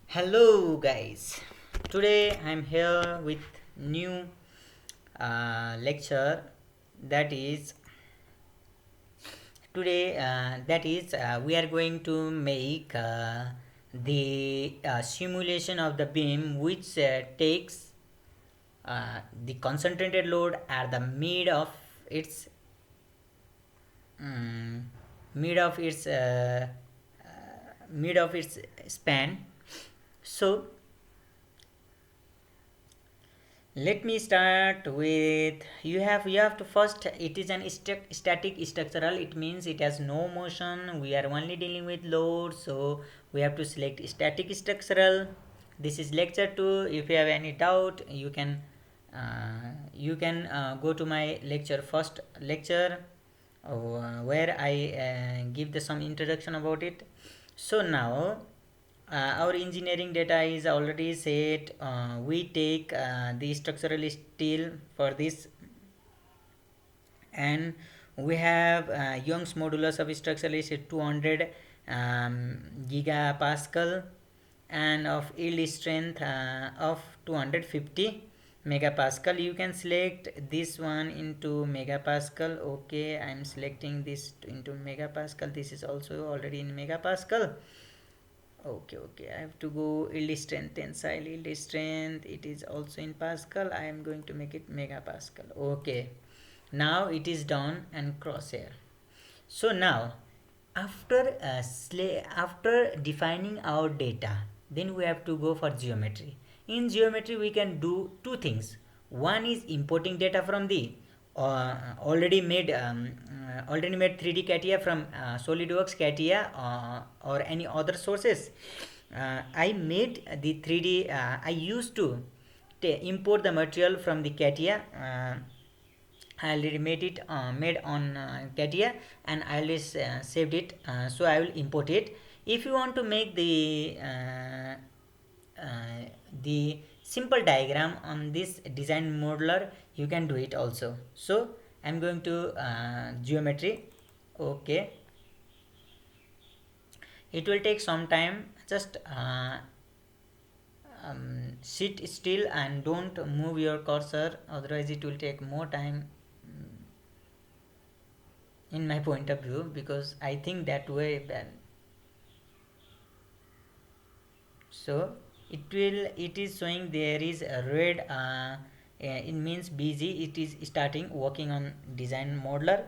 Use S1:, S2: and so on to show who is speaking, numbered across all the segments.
S1: Hello guys. Today I'm here with new lecture that is we are going to make the simulation of the beam which takes the concentrated load at the its um, mid of its mid of its span. So let me start with you have to first it is an static structural. It means it has no motion. We are only dealing with load, so we have to select static structural. This is lecture 2. If you have any doubt, you can go to my lecture first lecture where I give the some introduction about it. So now our engineering data is already set. We take the structural steel for this, and we have Young's modulus of structural is 200 gigapascal, and of yield strength of 250 megapascal. You can select this one into megapascal. Okay, I'm selecting this into megapascal. This is also already in megapascal. Okay, I have to go yield strength, tensile yield strength. It is also in Pascal. I am going to make it megapascal. Okay, now it is done and crosshair. So now, after defining our data, then we have to go for geometry. In geometry, we can do two things. One is importing data from the already made 3D CATIA from SolidWorks CATIA or any other sources. I made the 3D. I used to import the material from the CATIA. I already made on CATIA, and I already saved it. So I will import it. If you want to make the simple diagram on this design modeler, you can do it also. So I'm going to geometry. Okay, it will take some time. Just sit still and don't move your cursor, otherwise it will take more time in my point of view, because I think that way. So it is showing there is a red. It means busy. It is starting working on design modeler.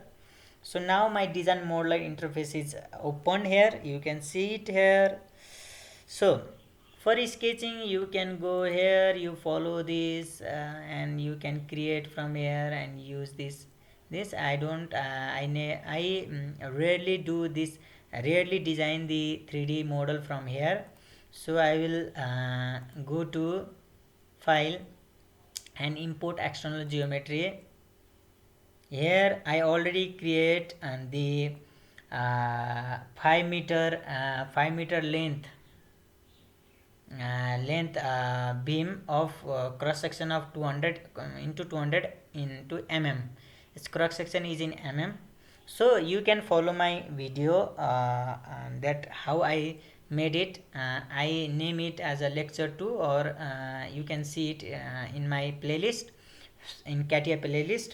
S1: So now my design modeler interface is open here. You can see it here. So for sketching, you can go here, you follow this, and you can create from here and use this. I don't rarely do this. I rarely design the 3D model from here. So I will go to file and import external geometry. Here I already create and the 5 meter length beam of cross section of 200 into 200 into mm. Its cross section is in mm. So you can follow my video that how I made it. I name it as a lecture 2, or you can see it in my playlist, in CATIA playlist.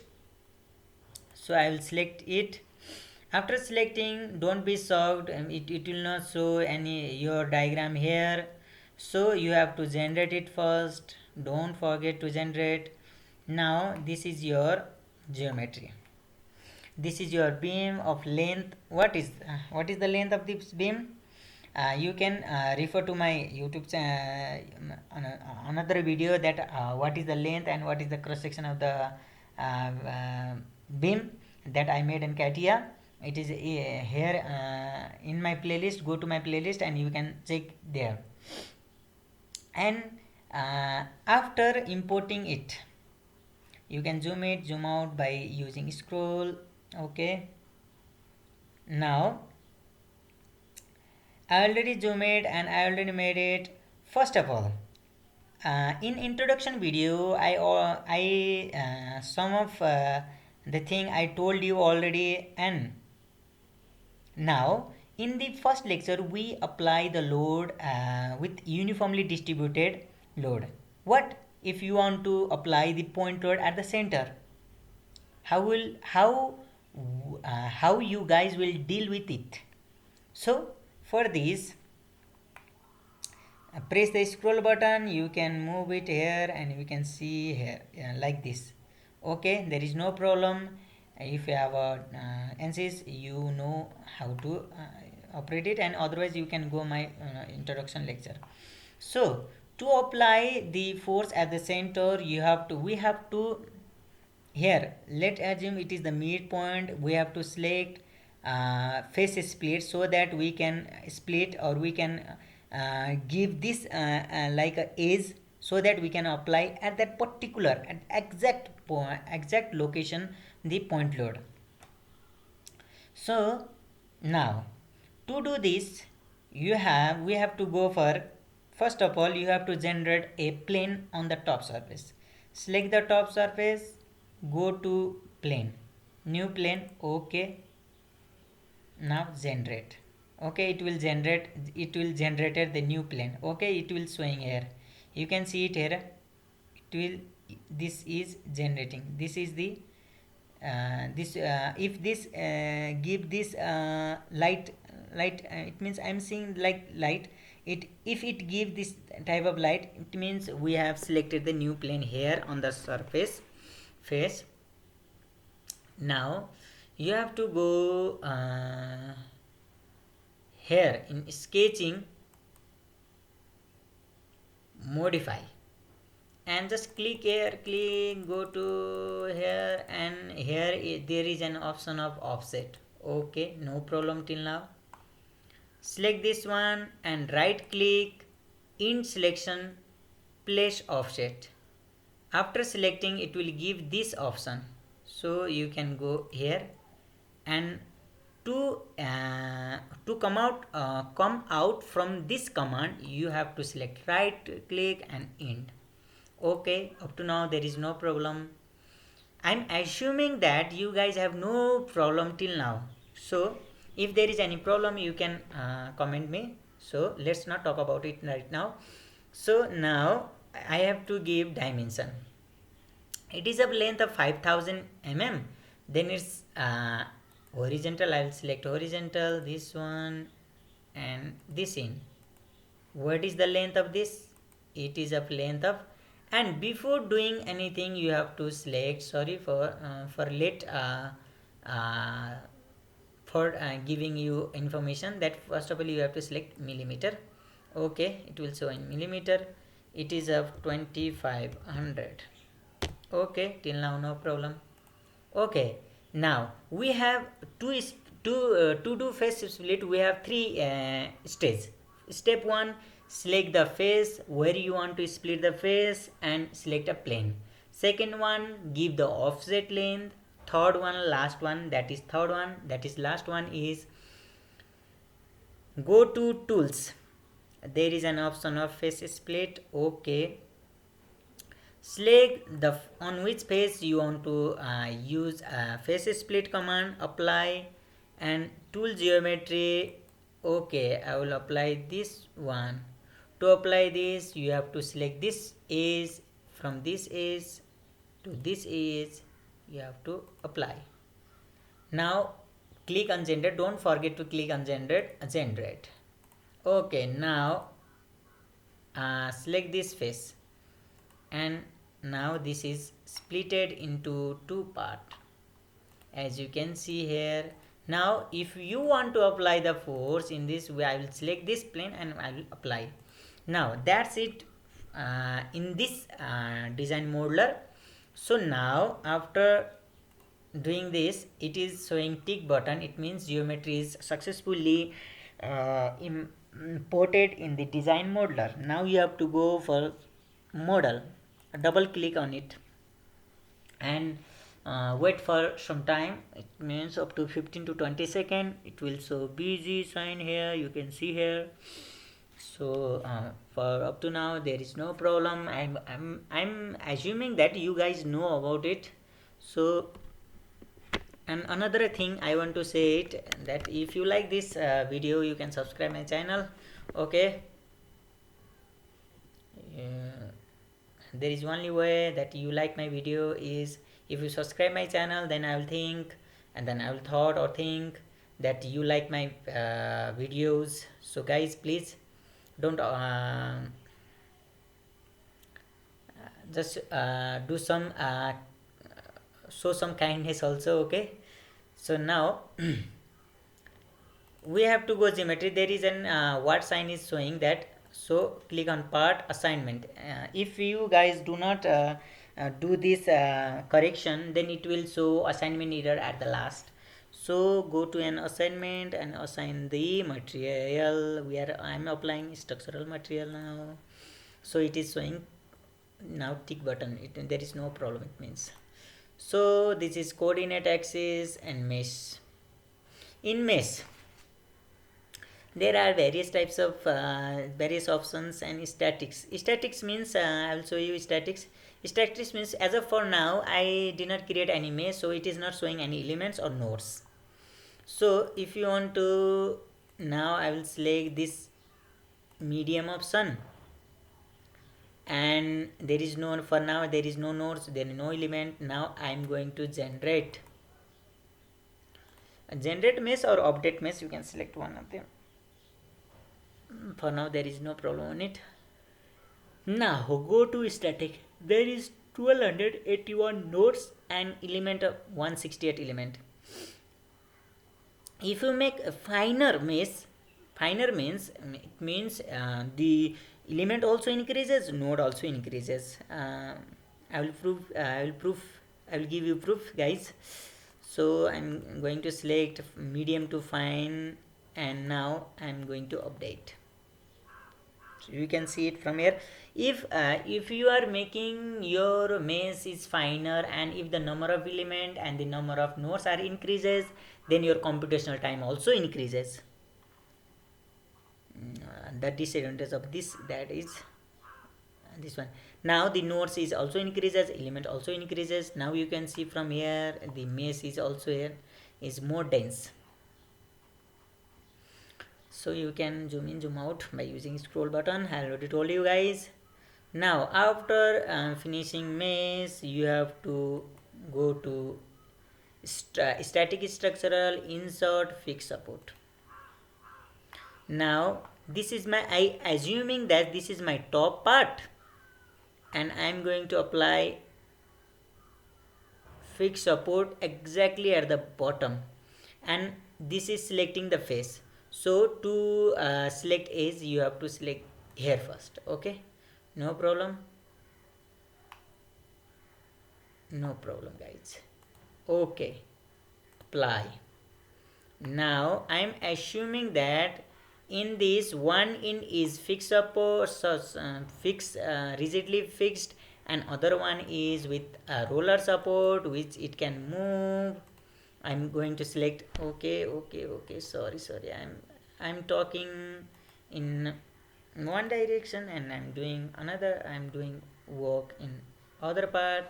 S1: So I will select it. After selecting, don't be shocked, it will not show any your diagram here. So you have to generate it first. Don't forget to generate. Now this is your geometry. This is your beam of length. What is the length of this beam? You can refer to my YouTube another video that what is the length and what is the cross section of the beam that I made in CATIA. It is here in my playlist. Go to my playlist and you can check there. And after importing it, you can zoom it, zoom out by using scroll. Okay, now I already zoomed it and I already made it. First of all, in introduction video, I some of the thing I told you already, and now In the first lecture we apply the load with uniformly distributed load. What if you want to apply the point load at the center? How you guys will deal with it? So for this, press the scroll button, you can move it here and we can see here, like this. Okay, there is no problem. If you have a ANSYS, you know how to operate it, and otherwise you can go my introduction lecture. So to apply the force at the center, we have to, here let's assume it is the midpoint, we have to select face split, so that we can split, or we can give this like a edge, so that we can apply at that particular at exact point, exact location, the point load. So now to do this, we have to go for, first of all you have to generate a plane on the top surface. Select the top surface, go to plane, new plane. Okay, now generate. Okay, it will generated the new plane. Okay, it will showing here, you can see it here, it will, this is generating, this is the this if this give this light, it means I'm seeing like light. It, if it give this type of light, it means we have selected the new plane here on the surface face. Now you have to go here in sketching, modify, and just click here, click, go to here, and here there is an option of offset. Okay, no problem till now. Select this one and right click, in selection, place offset. After selecting, it will give this option, so you can go here, and to come out from this command, you have to select right click and end. Okay, up to now there is no problem. I'm assuming that you guys have no problem till now. So if there is any problem, you can comment me. So let's not talk about it right now. So now I have to give dimension. It is of length of 5000 mm. Then it's horizontal. I will select horizontal, this one, and this in. What is the length of this? It is of length of, and before doing anything you have to select, sorry for let uh, for giving you information, that first of all you have to select millimeter. Okay, it will show in millimeter. It is of 2500. Okay, till now no problem. Okay, now we have to do face split, we have three stages. Step 1, select the face where you want to split the face and select a plane. Second one, give the offset length. Third one, last one, that is third one, that is last one, is go to tools. There is an option of face split. Okay, select the on which face you want to use face split command, apply, and tool geometry. Okay, I will apply this one. To apply this, you have to select this edge, from this edge to this edge you have to apply. Now click on generate, don't forget to click on generate. Okay, now select this face, and now this is splitted into two part, as you can see here. Now if you want to apply the force in this way, I will select this plane and I will apply. Now that's it in this design modeler. So now after doing this, it is showing tick button, it means geometry is successfully imported in the design modeler. Now you have to go for model, double click on it, and wait for some time, it means up to 15 to 20 seconds. It will show busy sign here, you can see here. So for up to now there is no problem. I'm assuming that you guys know about it. So And another thing I want to say it that if you like this video, you can subscribe my channel. Okay. There is only way that you like my video is if you subscribe my channel, then I will think, and then I will thought or think that you like my videos. So guys, please don't just do some show some kindness also. Okay, so now we have to go geometry. There is an what sign is showing that, so click on part assignment. If you guys do not do this correction, then it will show assignment error at the last. So go to an assignment and assign the material where I am applying structural material now. So it is showing now tick button. There is no problem, it means. So this is coordinate axis and mesh. In mesh there are various types of various options and statics means I will show you statics means as of for now I did not create any mesh, so it is not showing any elements or nodes. So if you want to, now I will select this medium option, and there is no, for now there is no nodes, there is no element. Now I am going to generate mesh or update mesh, you can select one of them. For now there is no problem on it. Now go to static. There is 1281 nodes and element of 168 element. If you make a finer mesh, finer means it means the element also increases, node also increases. I will give you proof, guys. So I'm going to select medium to fine, and now I'm going to update. So you can see it from here. If you are making your mesh is finer, and if the number of element and the number of nodes are increases, then your computational time also increases. The disadvantage of this, that is this one. Now the nodes is also increases, element also increases. Now you can see from here the mesh is also here is more dense. So you can zoom in, zoom out by using scroll button. I already told you guys. Now after finishing mesh, you have to go to static structural, insert, fix support. Now this is my, I assuming that this is my top part, and I am going to apply fix support exactly at the bottom, and this is selecting the face. So to select edge, you have to select here first. Okay, no problem, no problem guys. Okay, apply. Now I am assuming that in this one in is fixed support, rigidly fixed, and other one is with roller support which it can move. I'm going to select okay, sorry, I'm talking in one direction and I'm doing another, I'm doing work in other part.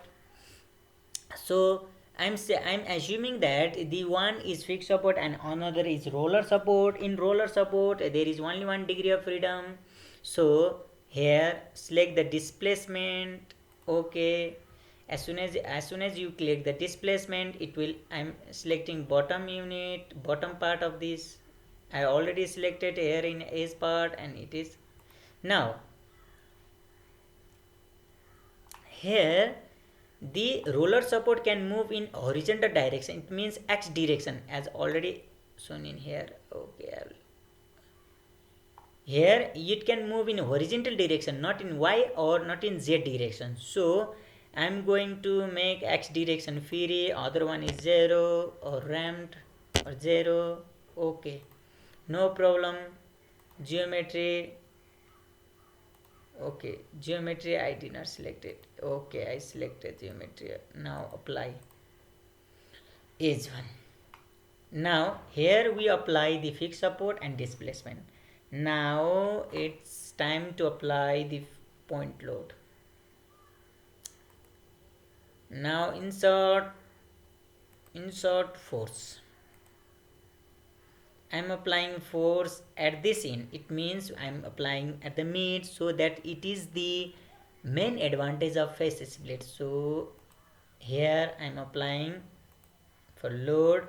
S1: So I'm assuming that the one is fixed support and another is roller support. In roller support there is only 1 degree of freedom. So here select the displacement. Okay, as soon as you click the displacement, it will, I'm selecting bottom unit, bottom part of this. I already selected here in edge part, and it is now here the roller support can move in horizontal direction, it means x direction as already shown in here. Okay, here it can move in horizontal direction, not in y or not in z direction. So I'm going to make x direction free, other one is 0 or ramped or 0. Okay, no problem. Geometry, okay, geometry I did not select it. Okay, I selected geometry. Now apply edge one. Now here we apply the fixed support and displacement. Now it's time to apply the point load. Now insert insert force. I'm applying force at this end. It means I'm applying at the mid, so that it is the main advantage of face split. So here I'm applying for load,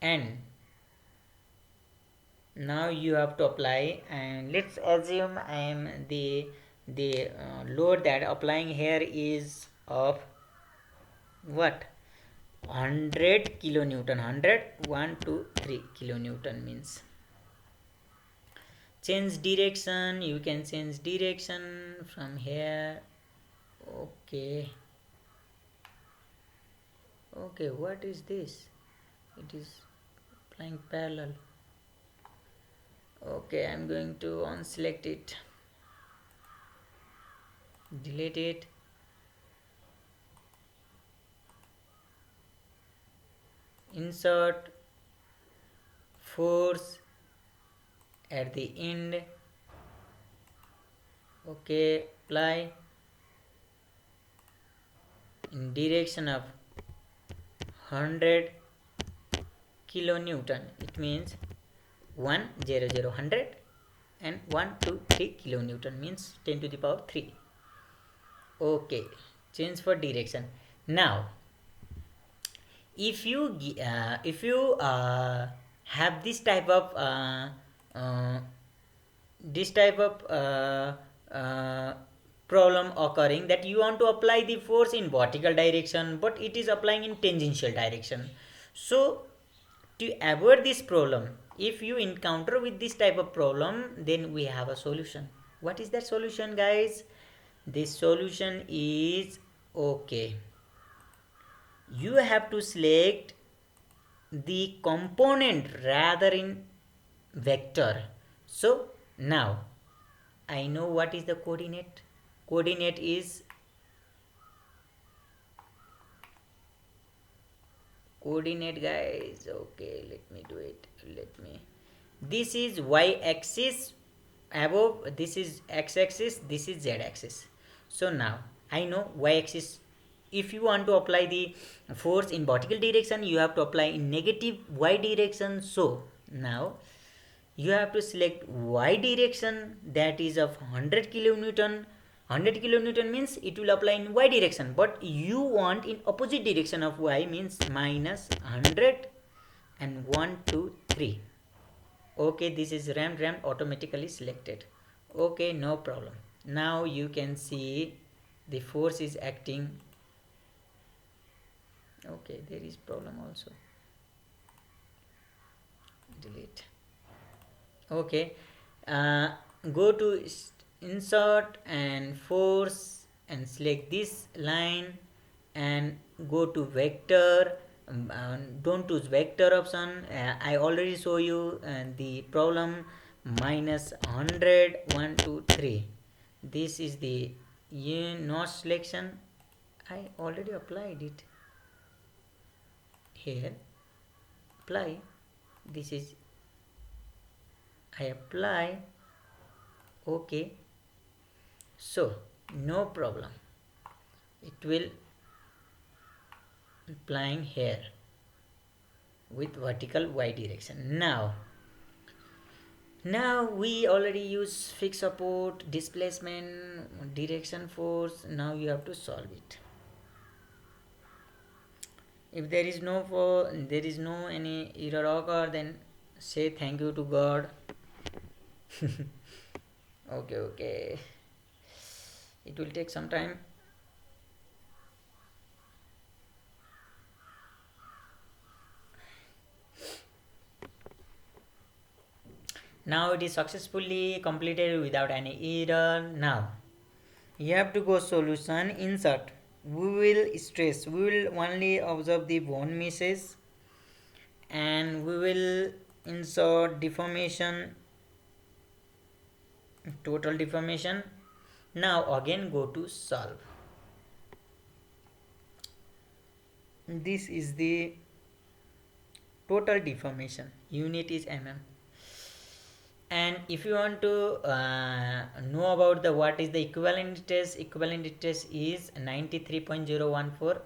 S1: and now you have to apply, and let's assume I am the load that applying here is of what, 100 kilonewton. 100, 1 2 3 kilonewton means. Change direction, you can change direction from here. Okay, okay, what is this? It is applying parallel. Okay, I'm going to unselect it, delete it. Insert force at the end. Okay, apply in direction of 100 kilonewton. It means 1 0 0 100 and 1 2 3 kilonewton means 10 to the power 3. Okay, change for direction. Now if you have uh, this type of problem occurring, that you want to apply the force in vertical direction but it is applying in tangential direction. So to avoid this problem, if you encounter with this type of problem, then we have a solution. What is that solution, guys? This solution is, okay, you have to select the component rather in vector. So now I know what is the coordinate. Coordinate is coordinate, guys. Okay, let me do it. This is y axis above, this is x axis, this is z axis. So now I know y axis. If you want to apply the force in vertical direction, you have to apply in negative y direction. So now you have to select y direction, that is of 100 kilonewton. 100 kilonewton means it will apply in y direction, but you want in opposite direction of y, means minus 100 and 1 2 3. Okay, this is rammed automatically selected. Okay, no problem. Now you can see the force is acting. Okay, there is problem also, delete. Okay, go to insert and force and select this line and go to vector. Don't choose vector option. I already show you the problem, minus 100 1 2 3. This is the notch selection. I already applied it here. Apply. This is, I apply. Okay, so no problem, it will applying here with vertical y direction. Now we already use fixed support, displacement, direction, force. Now you have to solve it. If there is no any error occur, then say thank you to God. Okay, it will take some time. Now it is successfully completed without any error. Now you have to go solution, insert. We will only observe the bone misses, and we will insert deformation, total deformation. Now again go to solve. This is the total deformation, unit is mm, and if you want to know about the what is the equivalent stress is 93.014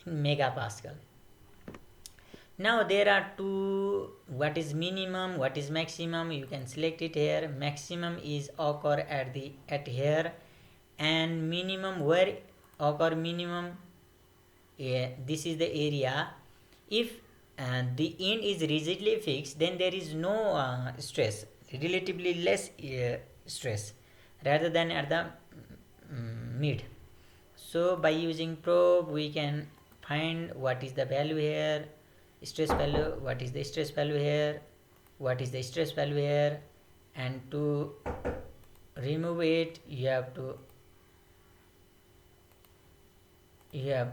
S1: in megapascal. Now there are two, what is minimum, what is maximum. You can select it here. Maximum is occur at here, and minimum where occur minimum, this is the area. If the end is rigidly fixed, then there is no stress, relatively less stress rather than at the mid. So by using probe we can find what is the value here, stress value, what is the stress value here, what is the stress value here, and to remove it you have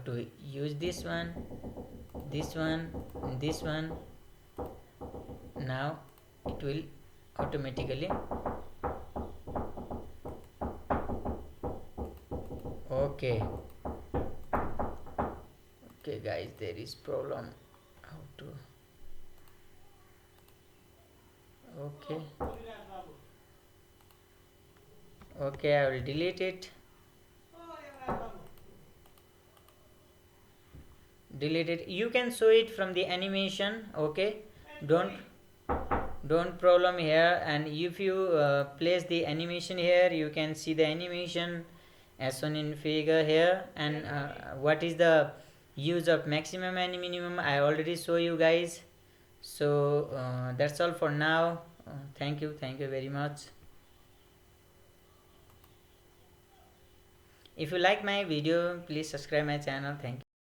S1: to use this one, this one, this one. Now it will automatically, okay. Okay guys, there is problem how to, okay, okay, I will delete it, you can show it from the animation, okay. Don't problem here, and if you place the animation here you can see the animation as shown in figure here. And what is the use of maximum and minimum I already show you guys. So that's all for now. Thank you very much. If you like my video, please subscribe my channel. Thank you.